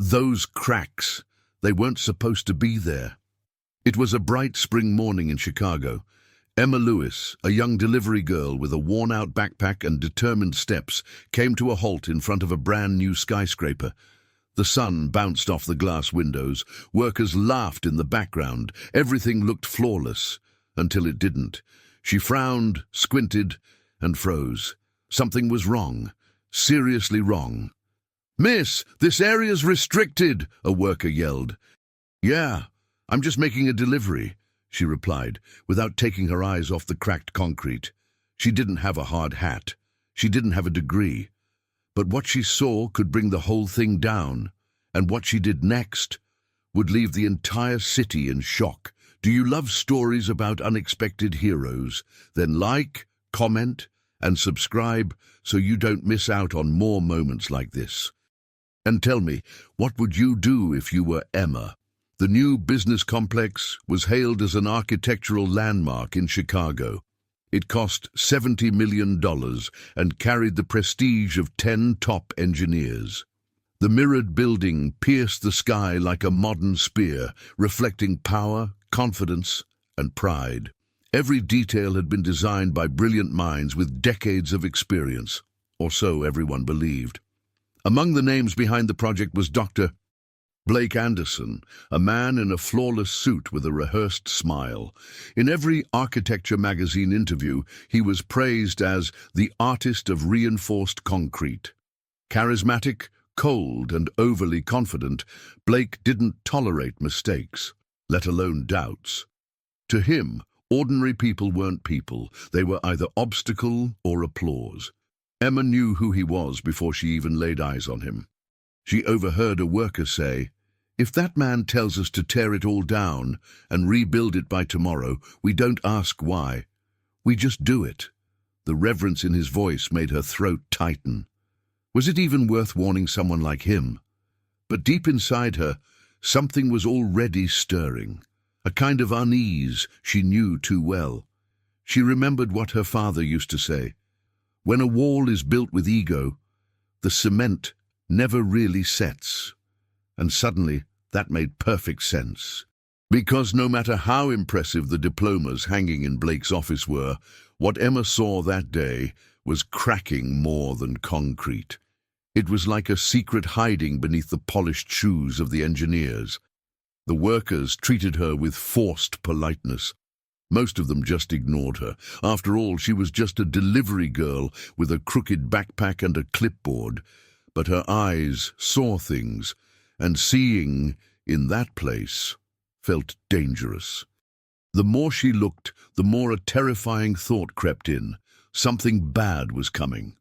Those cracks, they weren't supposed to be there. It was a bright spring morning in Chicago. Emma Lewis, a young delivery girl with a worn-out backpack and determined steps, came to a halt in front of a brand-new skyscraper. The sun bounced off the glass windows. Workers laughed in the background. Everything looked flawless, until it didn't. She frowned, squinted, and froze. Something was wrong. Seriously wrong. "Miss, this area's restricted," a worker yelled. "Yeah, I'm just making a delivery," she replied, without taking her eyes off the cracked concrete. She didn't have a hard hat. She didn't have a degree. But what she saw could bring the whole thing down, and what she did next would leave the entire city in shock. Do you love stories about unexpected heroes? Then like, comment, and subscribe so you don't miss out on more moments like this. And tell me, what would you do if you were Emma? The new business complex was hailed as an architectural landmark in Chicago. It cost $70 million and carried the prestige of 10 top engineers. The mirrored building pierced the sky like a modern spear, reflecting power, confidence, and pride. Every detail had been designed by brilliant minds with decades of experience, or so everyone believed. Among the names behind the project was Dr. Blake Anderson, a man in a flawless suit with a rehearsed smile. In every architecture magazine interview, he was praised as the artist of reinforced concrete. Charismatic, cold, and overly confident, Blake didn't tolerate mistakes, let alone doubts. To him, ordinary people weren't people. They were either obstacle or applause. Emma knew who he was before she even laid eyes on him. She overheard a worker say, "If that man tells us to tear it all down and rebuild it by tomorrow, we don't ask why. We just do it." The reverence in his voice made her throat tighten. Was it even worth warning someone like him? But deep inside her, something was already stirring, a kind of unease she knew too well. She remembered what her father used to say. When a wall is built with ego, the cement never really sets. And suddenly, that made perfect sense. Because no matter how impressive the diplomas hanging in Blake's office were, what Emma saw that day was cracking more than concrete. It was like a secret hiding beneath the polished shoes of the engineers. The workers treated her with forced politeness. Most of them just ignored her. After all, she was just a delivery girl with a crooked backpack and a clipboard. But her eyes saw things, and seeing in that place felt dangerous. The more she looked, the more a terrifying thought crept in. Something bad was coming.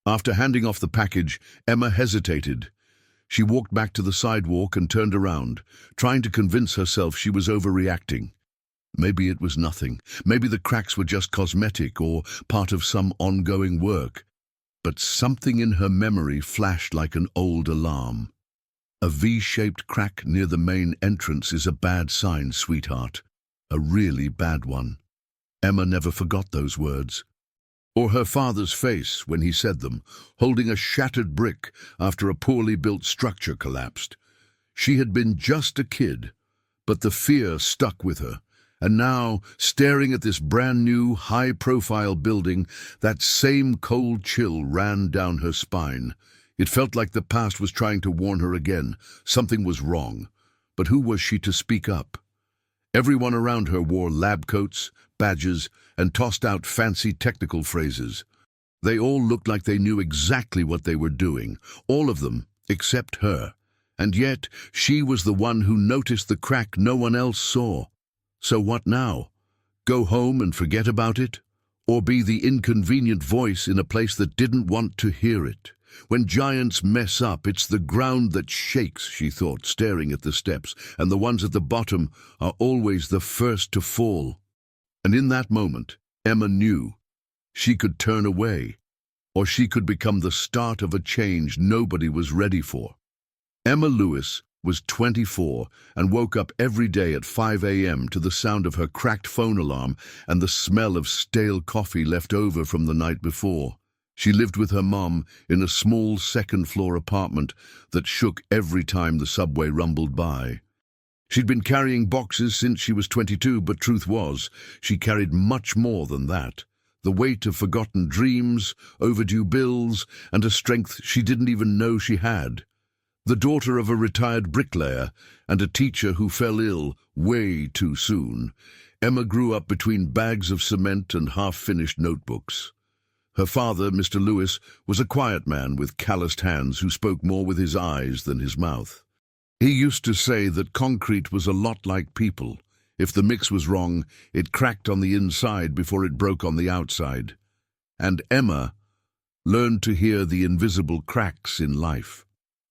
After handing off the package, Emma hesitated. She walked back to the sidewalk and turned around, trying to convince herself she was overreacting. Maybe it was nothing. Maybe the cracks were just cosmetic or part of some ongoing work. But something in her memory flashed like an old alarm. A V-shaped crack near the main entrance is a bad sign, sweetheart. A really bad one. Emma never forgot those words. Or her father's face when he said them, holding a shattered brick after a poorly built structure collapsed. She had been just a kid, but the fear stuck with her. And now, staring at this brand-new, high-profile building, that same cold chill ran down her spine. It felt like the past was trying to warn her again. Something was wrong. But who was she to speak up? Everyone around her wore lab coats, badges, and tossed out fancy technical phrases. They all looked like they knew exactly what they were doing, all of them, except her. And yet, she was the one who noticed the crack no one else saw. So what now? Go home and forget about it? Or be the inconvenient voice in a place that didn't want to hear it? When giants mess up, it's the ground that shakes, she thought, staring at the steps, and the ones at the bottom are always the first to fall. And in that moment, Emma knew she could turn away, or she could become the start of a change nobody was ready for. Emma Lewis was 24 and woke up every day at 5 a.m. to the sound of her cracked phone alarm and the smell of stale coffee left over from the night before. She lived with her mom in a small second-floor apartment that shook every time the subway rumbled by. She'd been carrying boxes since she was 22, but truth was, she carried much more than that. The weight of forgotten dreams, overdue bills, and a strength she didn't even know she had. The daughter of a retired bricklayer and a teacher who fell ill way too soon, Emma grew up between bags of cement and half-finished notebooks. Her father, Mr. Lewis, was a quiet man with calloused hands who spoke more with his eyes than his mouth. He used to say that concrete was a lot like people. If the mix was wrong, it cracked on the inside before it broke on the outside. And Emma learned to hear the invisible cracks in life.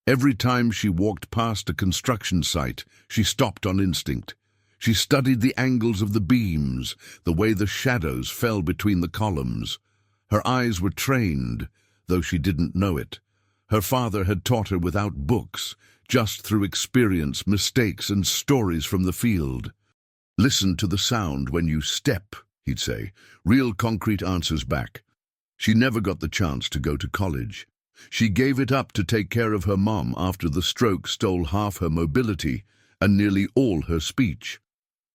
Every time she walked past a construction site, she stopped on instinct. She studied the angles of the beams, the way the shadows fell between the columns. Her eyes were trained, though she didn't know it. Her father had taught her without books, just through experience, mistakes, and stories from the field. "Listen to the sound when you step," he'd say. "Real concrete answers back." She never got the chance to go to college. She gave it up to take care of her mom after the stroke stole half her mobility and nearly all her speech.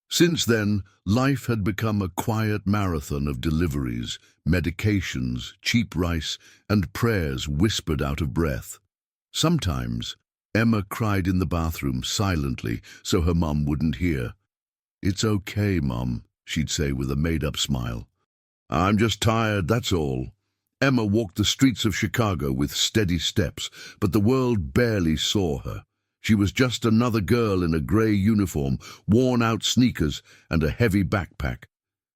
Since then, life had become a quiet marathon of deliveries, medications, cheap rice, and prayers whispered out of breath. Sometimes, Emma cried in the bathroom silently so her mom wouldn't hear. "It's okay, Mom," she'd say with a made-up smile. "I'm just tired, that's all." Emma walked the streets of Chicago with steady steps, but the world barely saw her. She was just another girl in a grey uniform, worn-out sneakers, and a heavy backpack.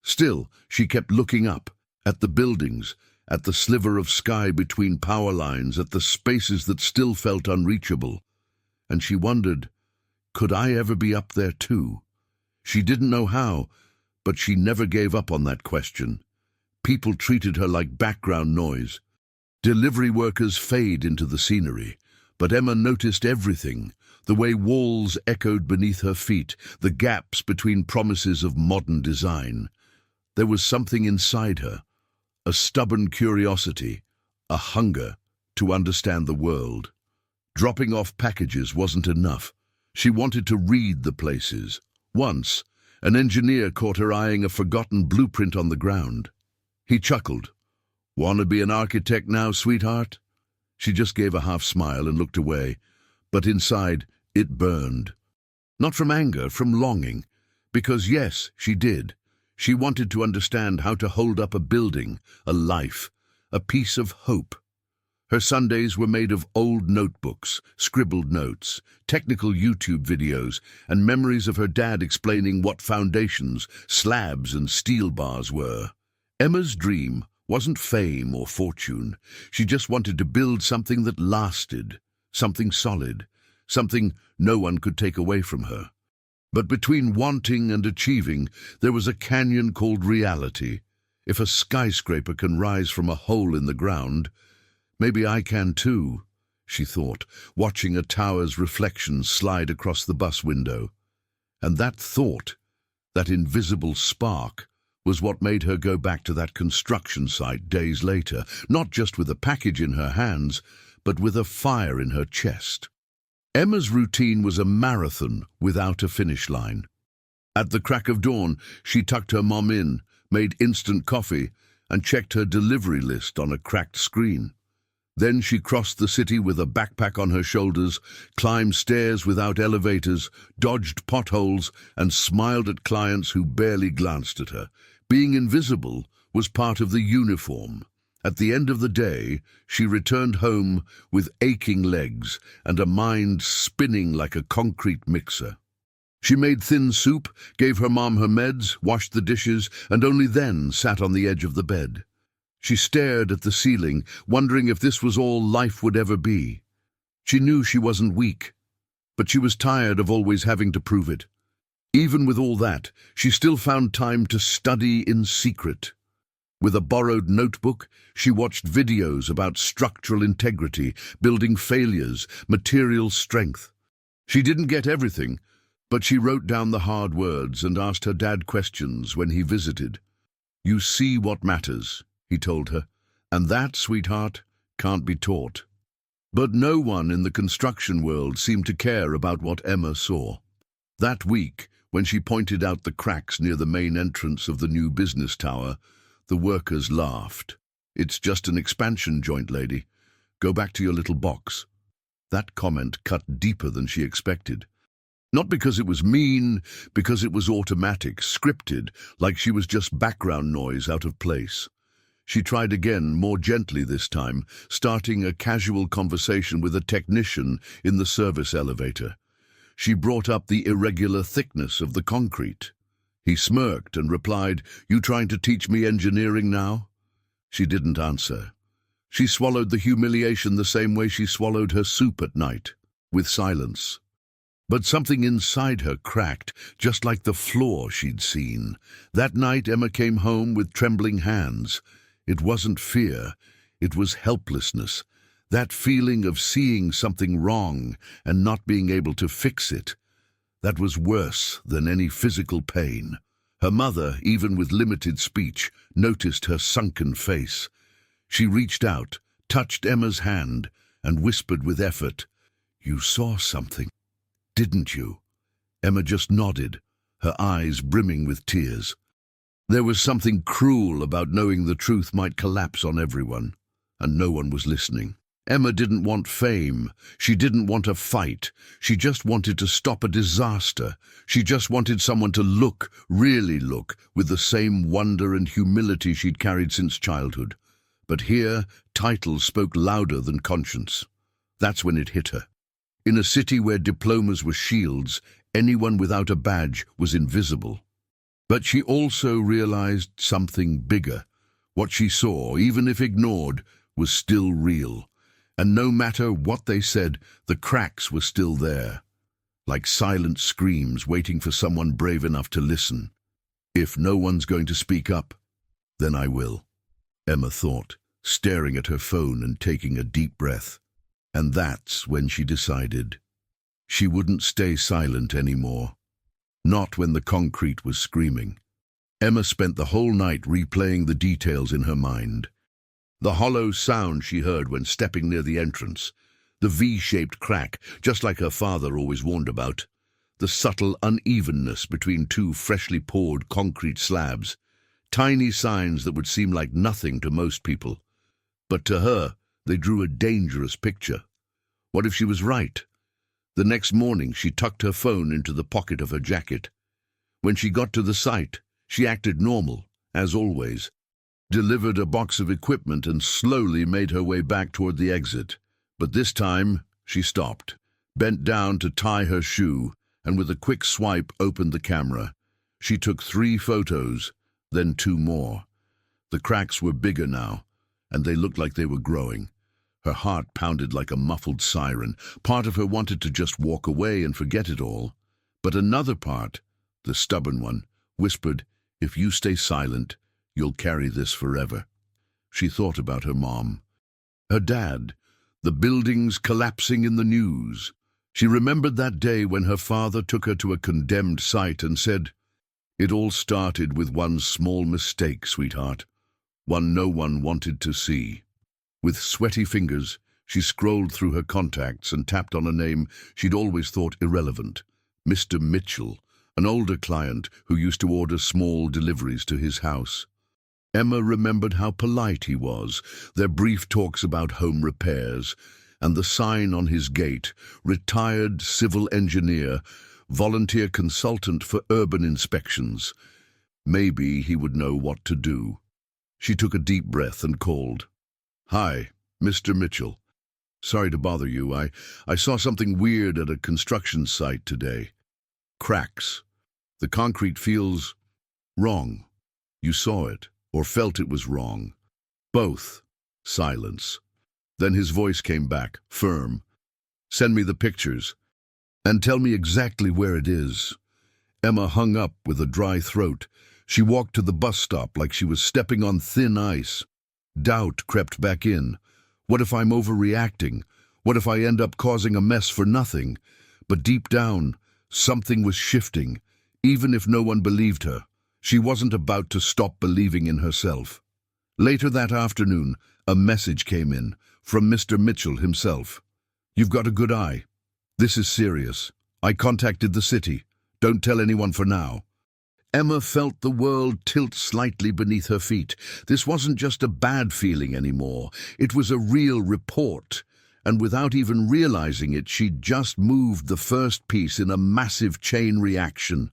Still, she kept looking up, at the buildings, at the sliver of sky between power lines, at the spaces that still felt unreachable. And she wondered, could I ever be up there too? She didn't know how, but she never gave up on that question. People treated her like background noise. Delivery workers fade into the scenery, but Emma noticed everything, the way walls echoed beneath her feet, the gaps between promises of modern design. There was something inside her, a stubborn curiosity, a hunger to understand the world. Dropping off packages wasn't enough. She wanted to read the places. Once, an engineer caught her eyeing a forgotten blueprint on the ground. He chuckled. "Want to be an architect now, sweetheart?" She just gave a half smile and looked away, but inside it burned. Not from anger, from longing. Because yes, she did. She wanted to understand how to hold up a building, a life, a piece of hope. Her Sundays were made of old notebooks, scribbled notes, technical YouTube videos, and memories of her dad explaining what foundations, slabs, and steel bars were. Emma's dream wasn't fame or fortune. She just wanted to build something that lasted, something solid, something no one could take away from her. But between wanting and achieving, there was a canyon called reality. If a skyscraper can rise from a hole in the ground, maybe I can too, she thought, watching a tower's reflection slide across the bus window. And that thought, that invisible spark, was what made her go back to that construction site days later, not just with a package in her hands, but with a fire in her chest. Emma's routine was a marathon without a finish line. At the crack of dawn, she tucked her mom in, made instant coffee, and checked her delivery list on a cracked screen. Then she crossed the city with a backpack on her shoulders, climbed stairs without elevators, dodged potholes, and smiled at clients who barely glanced at her. Being invisible was part of the uniform. At the end of the day, she returned home with aching legs and a mind spinning like a concrete mixer. She made thin soup, gave her mom her meds, washed the dishes, and only then sat on the edge of the bed. She stared at the ceiling, wondering if this was all life would ever be. She knew she wasn't weak, but she was tired of always having to prove it. Even with all that, she still found time to study in secret. With a borrowed notebook, she watched videos about structural integrity, building failures, material strength. She didn't get everything, but she wrote down the hard words and asked her dad questions when he visited. "You see what matters," he told her. And that, sweetheart, can't be taught. But no one in the construction world seemed to care about what Emma saw. That week, when she pointed out the cracks near the main entrance of the new business tower, the workers laughed. "It's just an expansion joint, lady. Go back to your little box." That comment cut deeper than she expected. Not because it was mean, because it was automatic, scripted, like she was just background noise out of place. She tried again, more gently this time, starting a casual conversation with a technician in the service elevator. She brought up the irregular thickness of the concrete. He smirked and replied, "You trying to teach me engineering now?" She didn't answer. She swallowed the humiliation the same way she swallowed her soup at night, with silence. But something inside her cracked, just like the floor she'd seen. That night Emma came home with trembling hands. It wasn't fear, it was helplessness. That feeling of seeing something wrong and not being able to fix it. That was worse than any physical pain. Her mother, even with limited speech, noticed her sunken face. She reached out, touched Emma's hand, and whispered with effort, "You saw something, didn't you?" Emma just nodded, her eyes brimming with tears. There was something cruel about knowing the truth might collapse on everyone, and no one was listening. Emma didn't want fame. She didn't want a fight. She just wanted to stop a disaster. She just wanted someone to look, really look, with the same wonder and humility she'd carried since childhood. But here, titles spoke louder than conscience. That's when it hit her. In a city where diplomas were shields, anyone without a badge was invisible. But she also realized something bigger. What she saw, even if ignored, was still real. And no matter what they said, the cracks were still there, like silent screams waiting for someone brave enough to listen. "If no one's going to speak up, then I will," Emma thought, staring at her phone and taking a deep breath. And that's when she decided she wouldn't stay silent anymore. Not when the concrete was screaming. Emma spent the whole night replaying the details in her mind. The hollow sound she heard when stepping near the entrance, the V-shaped crack, just like her father always warned about, the subtle unevenness between two freshly poured concrete slabs, tiny signs that would seem like nothing to most people. But to her, they drew a dangerous picture. What if she was right? The next morning, she tucked her phone into the pocket of her jacket. When she got to the site, she acted normal, as always, delivered a box of equipment and slowly made her way back toward the exit. But this time, she stopped, bent down to tie her shoe, and with a quick swipe opened the camera. She took 3 photos, then 2 more. The cracks were bigger now, and they looked like they were growing. Her heart pounded like a muffled siren. Part of her wanted to just walk away and forget it all. But another part, the stubborn one, whispered, "If you stay silent, you'll carry this forever." She thought about her mom, her dad, the buildings collapsing in the news. She remembered that day when her father took her to a condemned site and said, "It all started with one small mistake, sweetheart, one no one wanted to see." With sweaty fingers, she scrolled through her contacts and tapped on a name she'd always thought irrelevant, Mr. Mitchell, an older client who used to order small deliveries to his house. Emma remembered how polite he was, their brief talks about home repairs, and the sign on his gate, "Retired Civil Engineer, Volunteer Consultant for Urban Inspections." Maybe he would know what to do. She took a deep breath and called. "Hi, Mr. Mitchell. Sorry to bother you. I saw something weird at a construction site today. Cracks. The concrete feels wrong. You saw it, or felt it was wrong." "Both." Silence. Then his voice came back, firm. "Send me the pictures, and tell me exactly where it is." Emma hung up with a dry throat. She walked to the bus stop like she was stepping on thin ice. Doubt crept back in. What if I'm overreacting? What if I end up causing a mess for nothing? But deep down, something was shifting, even if no one believed her. She wasn't about to stop believing in herself. Later that afternoon, a message came in from Mr. Mitchell himself. "You've got a good eye. This is serious. I contacted the city. Don't tell anyone for now." Emma felt the world tilt slightly beneath her feet. This wasn't just a bad feeling anymore. It was a real report. And without even realizing it, she'd just moved the first piece in a massive chain reaction.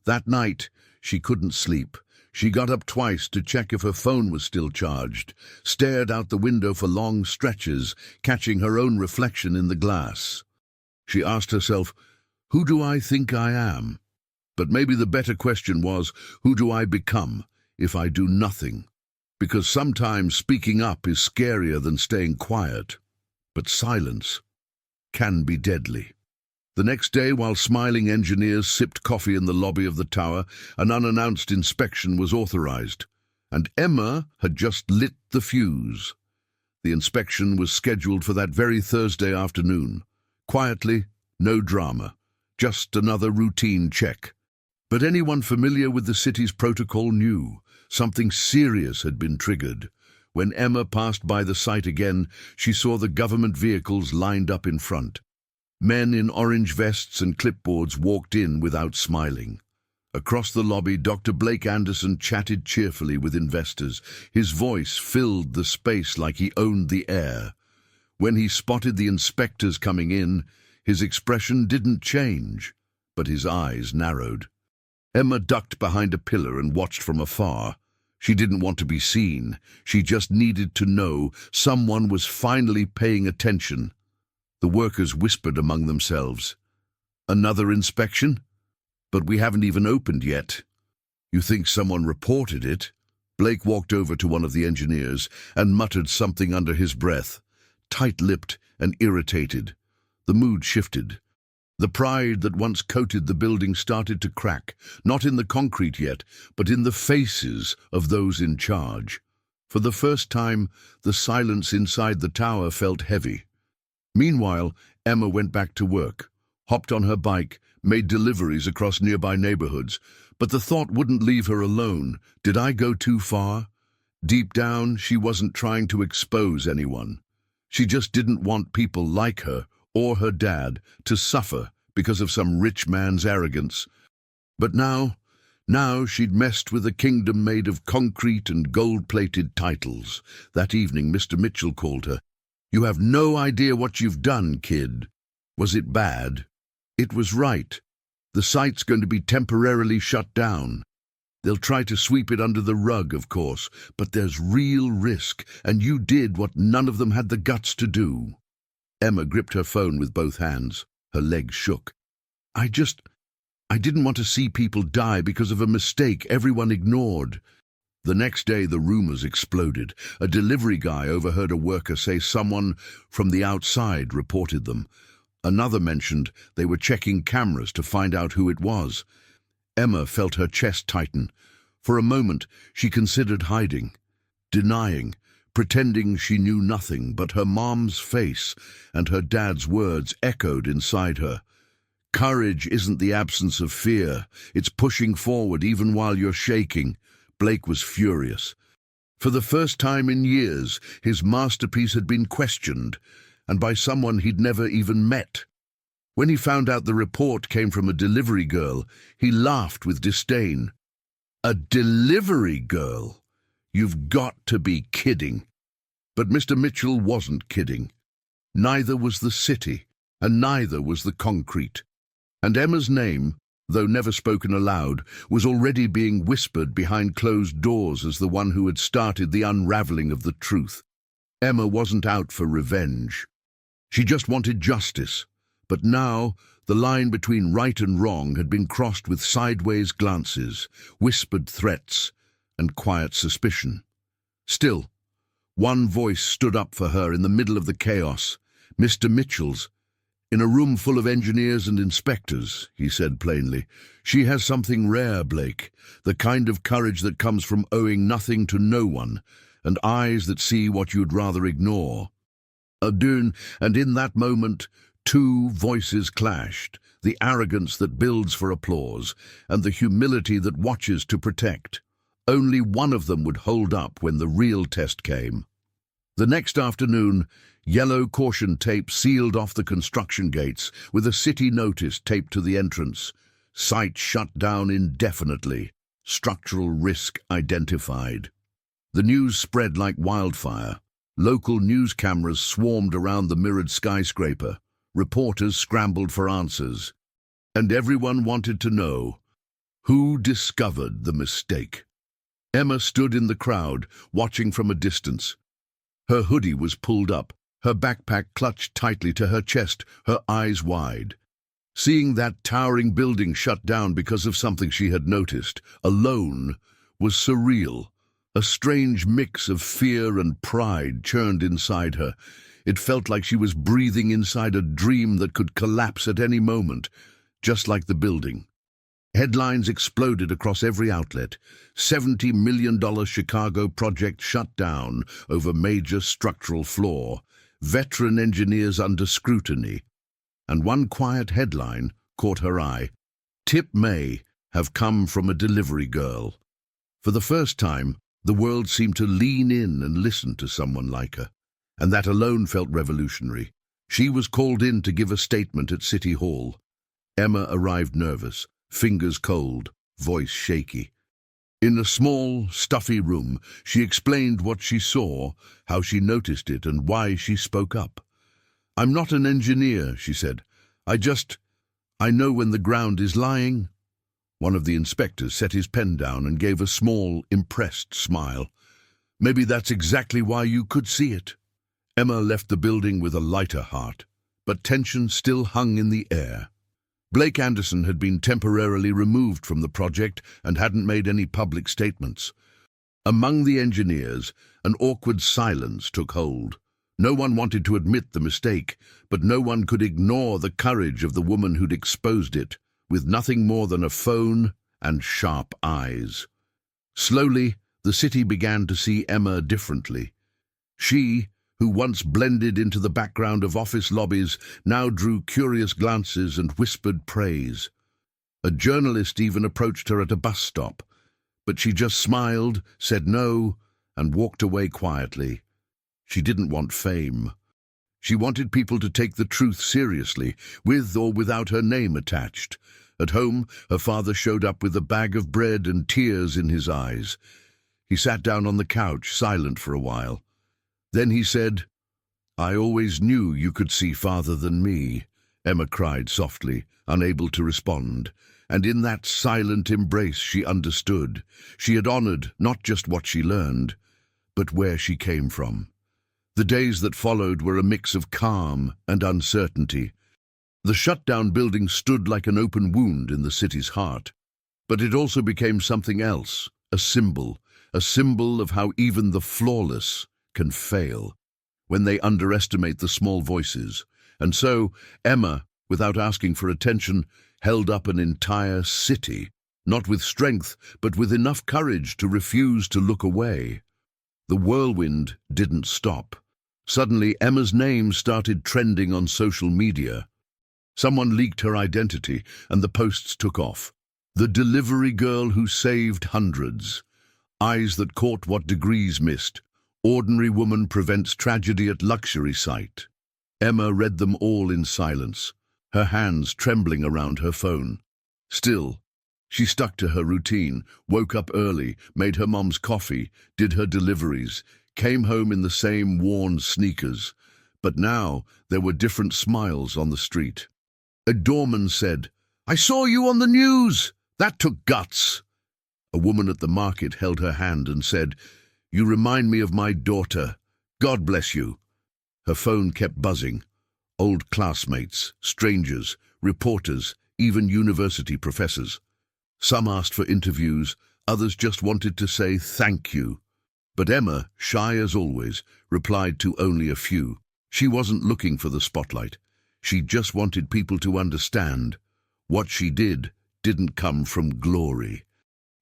That night, she couldn't sleep. She got up twice to check if her phone was still charged, stared out the window for long stretches, catching her own reflection in the glass. She asked herself, "Who do I think I am?" But maybe the better question was, who do I become if I do nothing? Because sometimes speaking up is scarier than staying quiet. But silence can be deadly. The next day, while smiling engineers sipped coffee in the lobby of the tower, an unannounced inspection was authorized, and Emma had just lit the fuse. The inspection was scheduled for that very Thursday afternoon. Quietly, no drama, just another routine check. But anyone familiar with the city's protocol knew something serious had been triggered. When Emma passed by the site again, she saw the government vehicles lined up in front. Men in orange vests and clipboards walked in without smiling. Across the lobby, Dr. Blake Anderson chatted cheerfully with investors. His voice filled the space like he owned the air. When he spotted the inspectors coming in, his expression didn't change, but his eyes narrowed. Emma ducked behind a pillar and watched from afar. She didn't want to be seen. She just needed to know someone was finally paying attention. The workers whispered among themselves. "Another inspection? But we haven't even opened yet." "You think someone reported it?" Blake walked over to one of the engineers and muttered something under his breath, tight-lipped and irritated. The mood shifted. The pride that once coated the building started to crack, not in the concrete yet, but in the faces of those in charge. For the first time, the silence inside the tower felt heavy. Meanwhile, Emma went back to work, hopped on her bike, made deliveries across nearby neighborhoods. But the thought wouldn't leave her alone. Did I go too far? Deep down, she wasn't trying to expose anyone. She just didn't want people like her or her dad to suffer because of some rich man's arrogance. But now she'd messed with a kingdom made of concrete and gold-plated titles. That evening, Mr. Mitchell called her. "You have no idea what you've done, kid." Was it bad? It was right. The site's going to be temporarily shut down. They'll try to sweep it under the rug, of course, but there's real risk, and you did what none of them had the guts to do. Emma gripped her phone with both hands. Her legs shook. I didn't want to see people die because of a mistake everyone ignored." The next day, the rumors exploded. A delivery guy overheard a worker say someone from the outside reported them. Another mentioned they were checking cameras to find out who it was. Emma felt her chest tighten. For a moment, she considered hiding, denying, pretending she knew nothing, but her mom's face and her dad's words echoed inside her. "Courage isn't the absence of fear. It's pushing forward even while you're shaking." Blake was furious. For the first time in years, his masterpiece had been questioned, and by someone he'd never even met. When he found out the report came from a delivery girl, he laughed with disdain. "A delivery girl? You've got to be kidding." But Mr. Mitchell wasn't kidding. Neither was the city, and neither was the concrete. And Emma's name, though never spoken aloud, was already being whispered behind closed doors as the one who had started the unraveling of the truth. Emma wasn't out for revenge. She just wanted justice. But now, the line between right and wrong had been crossed with sideways glances, whispered threats, and quiet suspicion. Still, one voice stood up for her in the middle of the chaos. Mr. Mitchell's. "In a room full of engineers and inspectors," he said plainly. "She has something rare, Blake, the kind of courage that comes from owing nothing to no one, and eyes that see what you'd rather ignore." And in that moment, two voices clashed, the arrogance that builds for applause, and the humility that watches to protect. Only one of them would hold up when the real test came. The next afternoon, yellow caution tape sealed off the construction gates with a city notice taped to the entrance. Site shut down indefinitely. Structural risk identified. The news spread like wildfire. Local news cameras swarmed around the mirrored skyscraper. Reporters scrambled for answers. And everyone wanted to know, who discovered the mistake? Emma stood in the crowd, watching from a distance. Her hoodie was pulled up, her backpack clutched tightly to her chest, her eyes wide. Seeing that towering building shut down because of something she had noticed, alone, was surreal. A strange mix of fear and pride churned inside her. It felt like she was breathing inside a dream that could collapse at any moment, just like the building. Headlines exploded across every outlet. $70 million Chicago project shut down over major structural flaw. Veteran engineers under scrutiny. And one quiet headline caught her eye. Tip may have come from a delivery girl. For the first time, the world seemed to lean in and listen to someone like her. And that alone felt revolutionary. She was called in to give a statement at City Hall. Emma arrived nervous, fingers cold, voice shaky. In a small, stuffy room, she explained what she saw, how she noticed it, and why she spoke up. "I'm not an engineer," she said. I know when the ground is lying." One of the inspectors set his pen down and gave a small, impressed smile. "Maybe that's exactly why you could see it." Emma left the building with a lighter heart, but tension still hung in the air. Blake Anderson had been temporarily removed from the project and hadn't made any public statements. Among the engineers, an awkward silence took hold. No one wanted to admit the mistake, but no one could ignore the courage of the woman who'd exposed it, with nothing more than a phone and sharp eyes. Slowly, the city began to see Emma differently. She, who once blended into the background of office lobbies, now drew curious glances and whispered praise. A journalist even approached her at a bus stop, but she just smiled, said no, and walked away quietly. She didn't want fame. She wanted people to take the truth seriously, with or without her name attached. At home, her father showed up with a bag of bread and tears in his eyes. He sat down on the couch, silent for a while. Then he said, "I always knew you could see farther than me." Emma cried softly, unable to respond. And in that silent embrace she understood. She had honored not just what she learned, but where she came from. The days that followed were a mix of calm and uncertainty. The shut-down building stood like an open wound in the city's heart. But it also became something else, a symbol of how even the flawless can fail when they underestimate the small voices. And so, Emma, without asking for attention, held up an entire city, not with strength, but with enough courage to refuse to look away. The whirlwind didn't stop. Suddenly, Emma's name started trending on social media. Someone leaked her identity, and the posts took off. The delivery girl who saved hundreds. Eyes that caught what degrees missed. Ordinary woman prevents tragedy at luxury site. Emma read them all in silence, her hands trembling around her phone. Still, she stuck to her routine, woke up early, made her mom's coffee, did her deliveries, came home in the same worn sneakers. But now there were different smiles on the street. A doorman said, "I saw you on the news. That took guts." A woman at the market held her hand and said, "You remind me of my daughter. God bless you." Her phone kept buzzing. Old classmates, strangers, reporters, even university professors. Some asked for interviews, others just wanted to say thank you. But Emma, shy as always, replied to only a few. She wasn't looking for the spotlight. She just wanted people to understand. What she did didn't come from glory.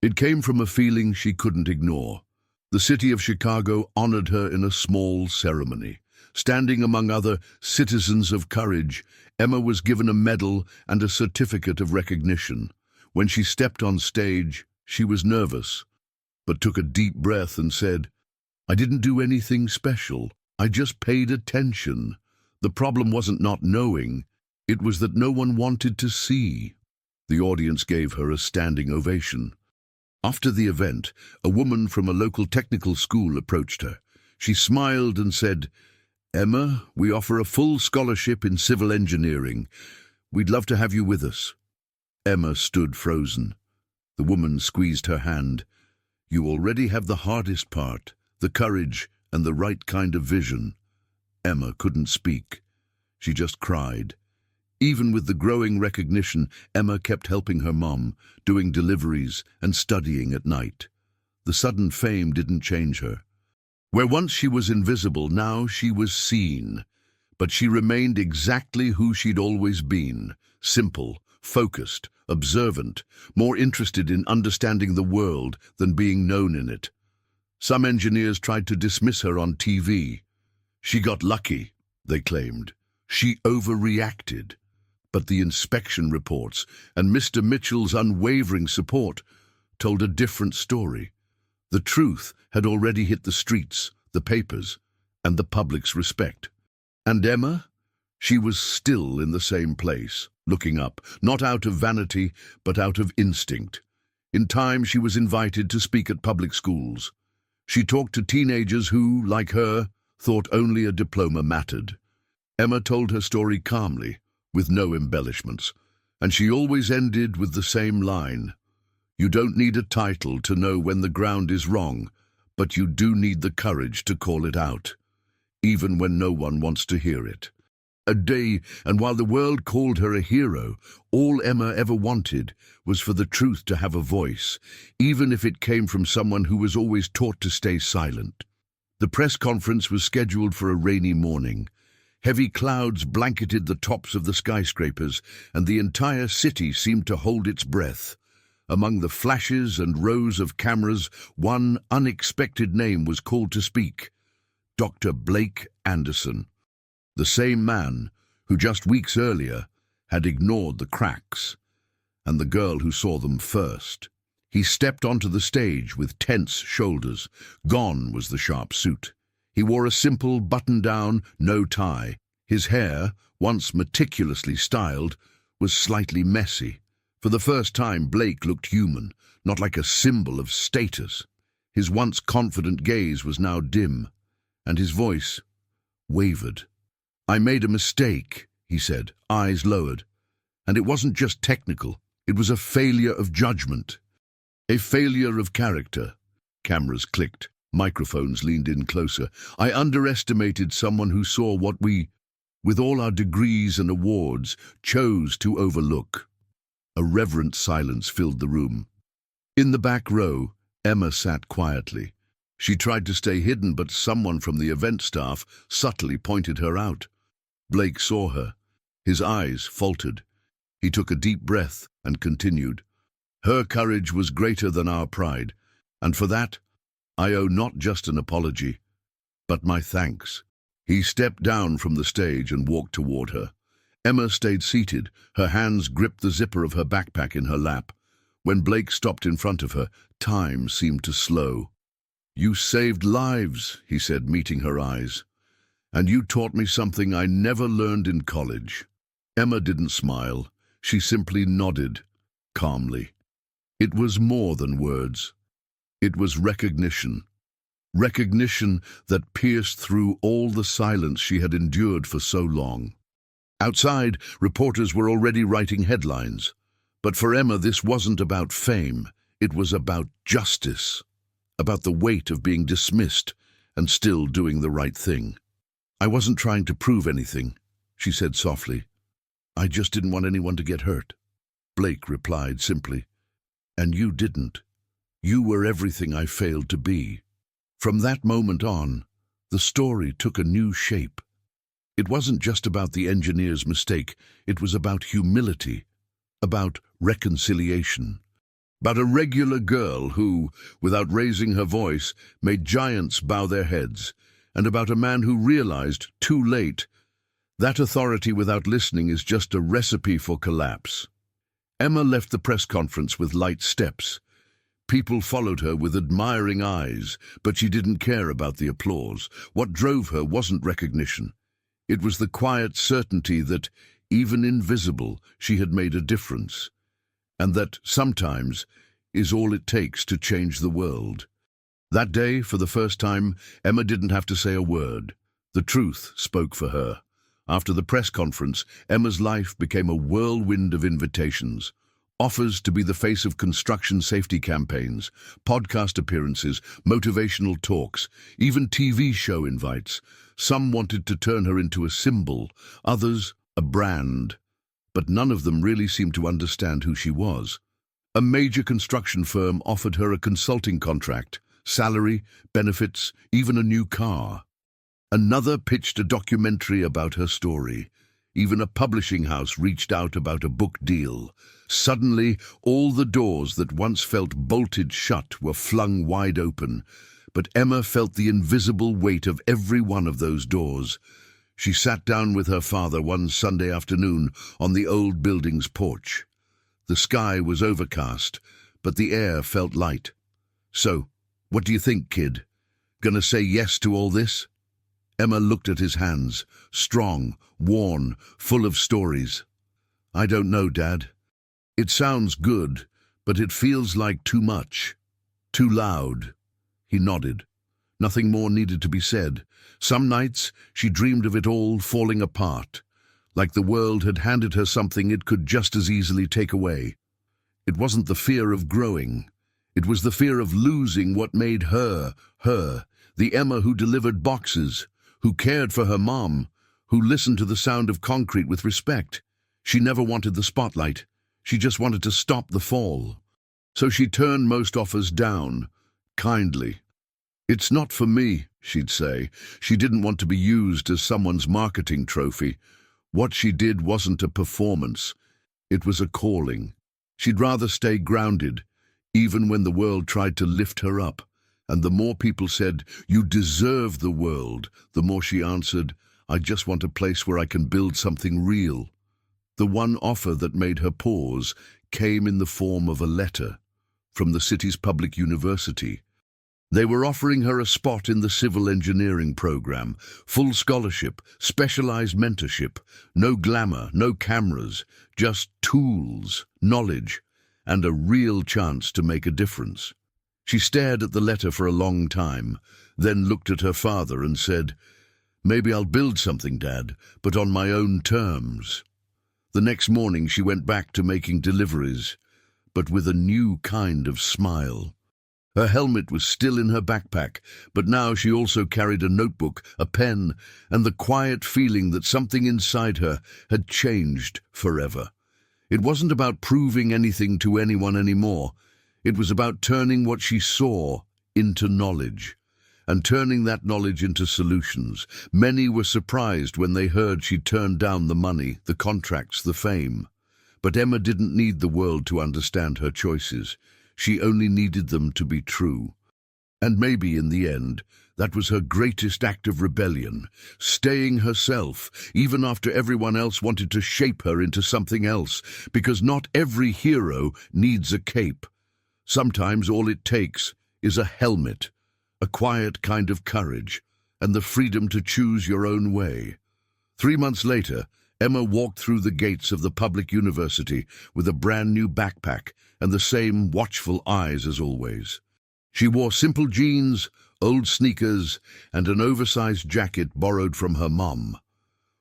It came from a feeling she couldn't ignore. The city of Chicago honored her in a small ceremony. Standing among other citizens of courage, Emma was given a medal and a certificate of recognition. When she stepped on stage, she was nervous. but took a deep breath and said, "I didn't do anything special. I just paid attention. The problem wasn't not knowing. It was that no one wanted to see." The audience gave her a standing ovation. After the event, a woman from a local technical school approached her. She smiled and said, "Emma, we offer a full scholarship in civil engineering. We'd love to have you with us." Emma stood frozen. The woman squeezed her hand. "You already have the hardest part, the courage and the right kind of vision." Emma couldn't speak. She just cried. Even with the growing recognition, Emma kept helping her mom, doing deliveries and studying at night. The sudden fame didn't change her. Where once she was invisible, now she was seen. But she remained exactly who she'd always been: simple, focused, observant, more interested in understanding the world than being known in it. Some engineers tried to dismiss her on TV. She got lucky, they claimed. She overreacted. But the inspection reports and Mr. Mitchell's unwavering support told a different story. The truth had already hit the streets, the papers, and the public's respect. And Emma? She was still in the same place, looking up, not out of vanity, but out of instinct. In time, she was invited to speak at public schools. She talked to teenagers who, like her, thought only a diploma mattered. Emma told her story calmly, with no embellishments, and she always ended with the same line: "You don't need a title to know when the ground is wrong, but you do need the courage to call it out, even when no one wants to hear it." And while the world called her a hero, all Emma ever wanted was for the truth to have a voice, even if it came from someone who was always taught to stay silent. The press conference was scheduled for a rainy morning. Heavy clouds blanketed the tops of the skyscrapers, and the entire city seemed to hold its breath. Among the flashes and rows of cameras, one unexpected name was called to speak: Dr. Blake Anderson, the same man who just weeks earlier had ignored the cracks, and the girl who saw them first. He stepped onto the stage with tense shoulders. Gone was the sharp suit. He wore a simple button-down, no tie. His hair, once meticulously styled, was slightly messy. For the first time, Blake looked human, not like a symbol of status. His once confident gaze was now dim, and his voice wavered. "I made a mistake," he said, eyes lowered. "And it wasn't just technical. It was a failure of judgment. A failure of character." Cameras clicked. Microphones leaned in closer. "I underestimated someone who saw what we, with all our degrees and awards, chose to overlook." A reverent silence filled the room. In the back row, Emma sat quietly. She tried to stay hidden, but someone from the event staff subtly pointed her out. Blake saw her. His eyes faltered. He took a deep breath and continued. "Her courage was greater than our pride, and for that, I owe not just an apology, but my thanks." He stepped down from the stage and walked toward her. Emma stayed seated, her hands gripped the zipper of her backpack in her lap. When Blake stopped in front of her, time seemed to slow. "You saved lives," he said, meeting her eyes. "And you taught me something I never learned in college." Emma didn't smile. She simply nodded, calmly. It was more than words. It was recognition. Recognition that pierced through all the silence she had endured for so long. Outside, reporters were already writing headlines. But for Emma, this wasn't about fame. It was about justice, about the weight of being dismissed and still doing the right thing. "I wasn't trying to prove anything," she said softly. "I just didn't want anyone to get hurt." Blake replied simply, "And you didn't. You were everything I failed to be." From that moment on, the story took a new shape. It wasn't just about the engineer's mistake. It was about humility, about reconciliation, about a regular girl who, without raising her voice, made giants bow their heads, and about a man who realized, too late, that authority without listening is just a recipe for collapse. Emma left the press conference with light steps, People followed her with admiring eyes, but she didn't care about the applause. What drove her wasn't recognition. It was the quiet certainty that, even invisible, she had made a difference. And that, sometimes, is all it takes to change the world. That day, for the first time, Emma didn't have to say a word. The truth spoke for her. After the press conference, Emma's life became a whirlwind of invitations. Offers to be the face of construction safety campaigns, podcast appearances, motivational talks, even TV show invites. Some wanted to turn her into a symbol, others a brand. But none of them really seemed to understand who she was. A major construction firm offered her a consulting contract, salary, benefits, even a new car. Another pitched a documentary about her story. Even a publishing house reached out about a book deal. Suddenly, all the doors that once felt bolted shut were flung wide open. But Emma felt the invisible weight of every one of those doors. She sat down with her father one Sunday afternoon on the old building's porch. The sky was overcast, but the air felt light. "So, what do you think, kid? Gonna say yes to all this?" Emma looked at his hands, strong, worn, full of stories. "I don't know, Dad. It sounds good, but it feels like too much. Too loud." He nodded. Nothing more needed to be said. Some nights she dreamed of it all falling apart, like the world had handed her something it could just as easily take away. It wasn't the fear of growing. It was the fear of losing what made her, the Emma who delivered boxes, who cared for her mom, who listened to the sound of concrete with respect. She never wanted the spotlight. She just wanted to stop the fall. So she turned most offers down, kindly. "It's not for me," she'd say. She didn't want to be used as someone's marketing trophy. What she did wasn't a performance. It was a calling. She'd rather stay grounded, even when the world tried to lift her up. And the more people said, "You deserve the world," the more she answered, "I just want a place where I can build something real." The one offer that made her pause came in the form of a letter from the city's public university. They were offering her a spot in the civil engineering program, full scholarship, specialized mentorship, no glamour, no cameras, just tools, knowledge, and a real chance to make a difference. She stared at the letter for a long time, then looked at her father and said, "Maybe I'll build something, Dad, but on my own terms." The next morning she went back to making deliveries, but with a new kind of smile. Her helmet was still in her backpack, but now she also carried a notebook, a pen, and the quiet feeling that something inside her had changed forever. It wasn't about proving anything to anyone anymore. It was about turning what she saw into knowledge, and turning that knowledge into solutions. Many were surprised when they heard she turned down the money, the contracts, the fame. But Emma didn't need the world to understand her choices. She only needed them to be true. And maybe in the end, that was her greatest act of rebellion, staying herself, even after everyone else wanted to shape her into something else, because not every hero needs a cape. Sometimes all it takes is a helmet, a quiet kind of courage, and the freedom to choose your own way. 3 months later, Emma walked through the gates of the public university with a brand new backpack and the same watchful eyes as always. She wore simple jeans, old sneakers, and an oversized jacket borrowed from her mom.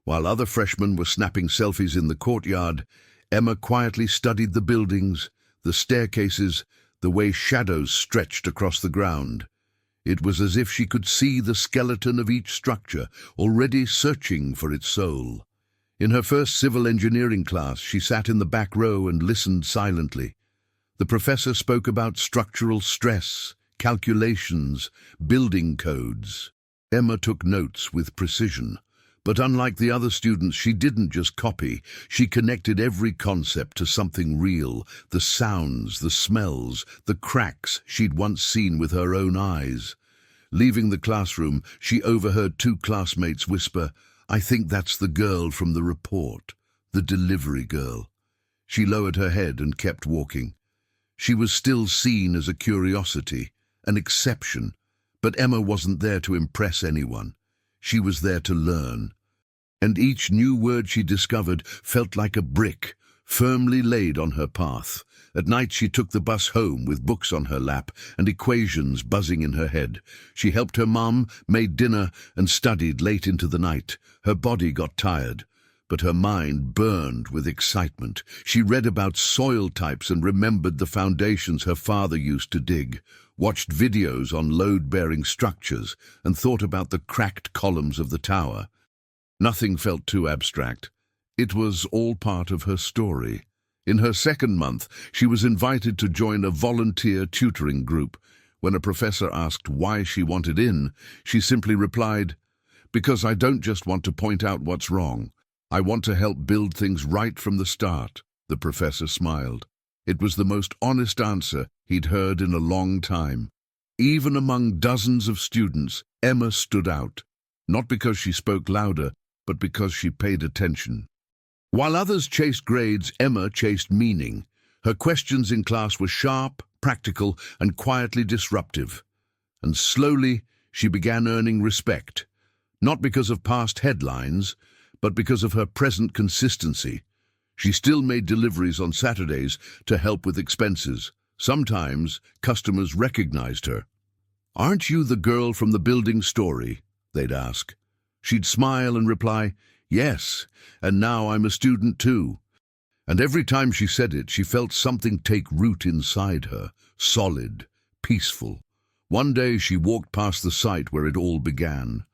While other freshmen were snapping selfies in the courtyard, Emma quietly studied the buildings, the staircases, the way shadows stretched across the ground. It was as if she could see the skeleton of each structure, already searching for its soul. In her first civil engineering class, she sat in the back row and listened silently. The professor spoke about structural stress, calculations, building codes. Emma took notes with precision. But unlike the other students, she didn't just copy. She connected every concept to something real, the sounds, the smells, the cracks she'd once seen with her own eyes. Leaving the classroom, she overheard 2 classmates whisper, "I think that's the girl from the report, the delivery girl." She lowered her head and kept walking. She was still seen as a curiosity, an exception, but Emma wasn't there to impress anyone. She was there to learn. And each new word she discovered felt like a brick, firmly laid on her path. At night she took the bus home with books on her lap and equations buzzing in her head. She helped her mum, made dinner, and studied late into the night. Her body got tired, but her mind burned with excitement. She read about soil types and remembered the foundations her father used to dig, watched videos on load-bearing structures, and thought about the cracked columns of the tower. Nothing felt too abstract. It was all part of her story. In her second month, she was invited to join a volunteer tutoring group. When a professor asked why she wanted in, she simply replied, "Because I don't just want to point out what's wrong. I want to help build things right from the start." The professor smiled. It was the most honest answer he'd heard in a long time. Even among dozens of students, Emma stood out, not because she spoke louder, but because she paid attention. While others chased grades, Emma chased meaning. Her questions in class were sharp, practical, and quietly disruptive. And slowly, she began earning respect, not because of past headlines, but because of her present consistency. She still made deliveries on Saturdays to help with expenses. Sometimes, customers recognized her. "Aren't you the girl from the building story?" they'd ask. She'd smile and reply, "Yes, and now I'm a student too." And every time she said it, she felt something take root inside her, solid, peaceful. One day she walked past the site where it all began.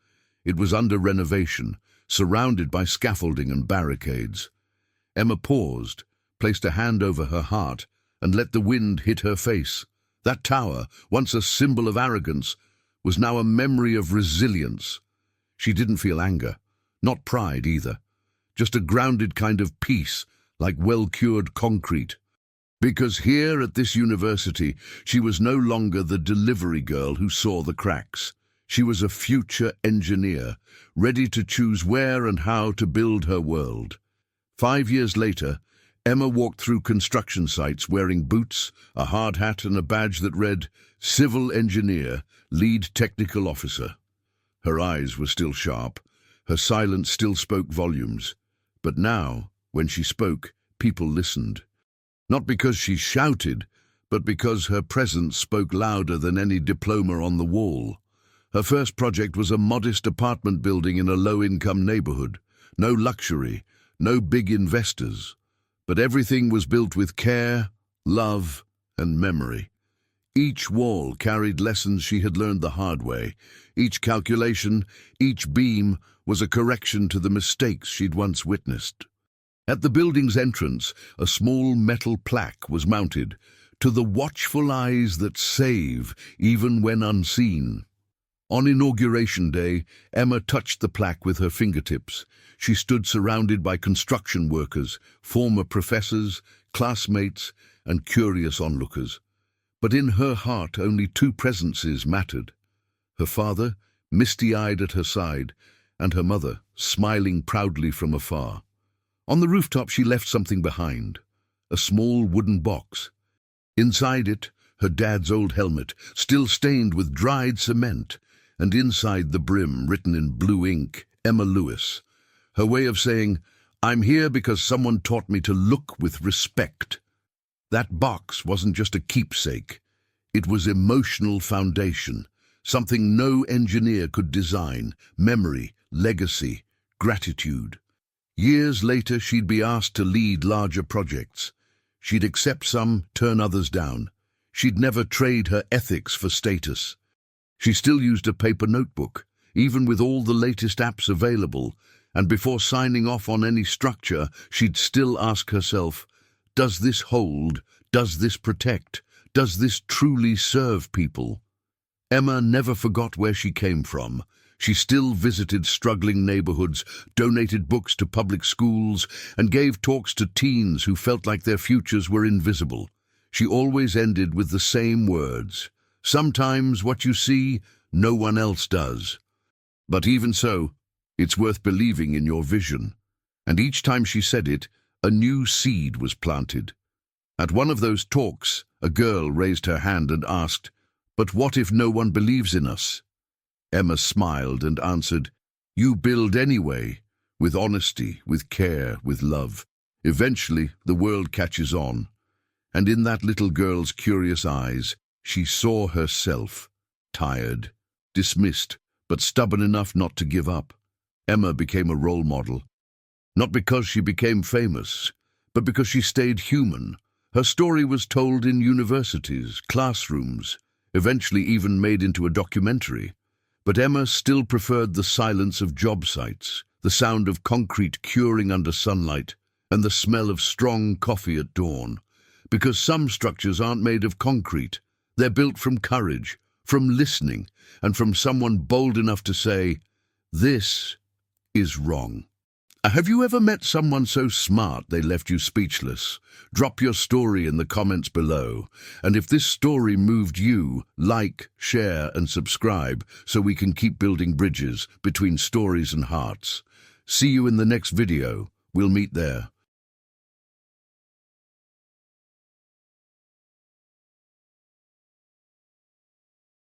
It was under renovation, surrounded by scaffolding and barricades. Emma paused, placed a hand over her heart, and let the wind hit her face. That tower, once a symbol of arrogance, was now a memory of resilience. She didn't feel anger, not pride either, just a grounded kind of peace, like well-cured concrete. Because here at this university, she was no longer the delivery girl who saw the cracks. She was a future engineer, ready to choose where and how to build her world. 5 years later, Emma walked through construction sites wearing boots, a hard hat, and a badge that read, "Civil Engineer, Lead Technical Officer." Her eyes were still sharp. Her silence still spoke volumes. But now, when she spoke, people listened. Not because she shouted, but because her presence spoke louder than any diploma on the wall. Her first project was a modest apartment building in a low-income neighborhood. No luxury, no big investors. But everything was built with care, love, and memory. Each wall carried lessons she had learned the hard way. Each calculation, each beam, was a correction to the mistakes she'd once witnessed. At the building's entrance, a small metal plaque was mounted, "To the watchful eyes that save, even when unseen." On Inauguration Day, Emma touched the plaque with her fingertips. She stood surrounded by construction workers, former professors, classmates, and curious onlookers. But in her heart, only two presences mattered. Her father, misty-eyed at her side, and her mother, smiling proudly from afar. On the rooftop, she left something behind, a small wooden box. Inside it, her dad's old helmet, still stained with dried cement, and inside the brim, written in blue ink, Emma Lewis. Her way of saying, "I'm here because someone taught me to look with respect." That box wasn't just a keepsake. It was emotional foundation, something no engineer could design: memory, legacy, gratitude. Years later, she'd be asked to lead larger projects. She'd accept some, turn others down. She'd never trade her ethics for status. She still used a paper notebook, even with all the latest apps available, and before signing off on any structure, she'd still ask herself, does this hold? Does this protect? Does this truly serve people? Emma never forgot where she came from. She still visited struggling neighborhoods, donated books to public schools, and gave talks to teens who felt like their futures were invisible. She always ended with the same words: "Sometimes what you see, no one else does. But even so, it's worth believing in your vision." And each time she said it, a new seed was planted. At one of those talks, a girl raised her hand and asked, "But what if no one believes in us?" Emma smiled and answered, "You build anyway, with honesty, with care, with love. Eventually, the world catches on." And in that little girl's curious eyes, she saw herself, tired, dismissed, but stubborn enough not to give up. Emma became a role model, not because she became famous, but because she stayed human. Her story was told in universities, classrooms, eventually even made into a documentary. But Emma still preferred the silence of job sites, the sound of concrete curing under sunlight, and the smell of strong coffee at dawn. Because some structures aren't made of concrete. They're built from courage, from listening, and from someone bold enough to say, "This is wrong." Have you ever met someone so smart they left you speechless? Drop your story in the comments below. And if this story moved you, like, share, and subscribe so we can keep building bridges between stories and hearts. See you in the next video. We'll meet there.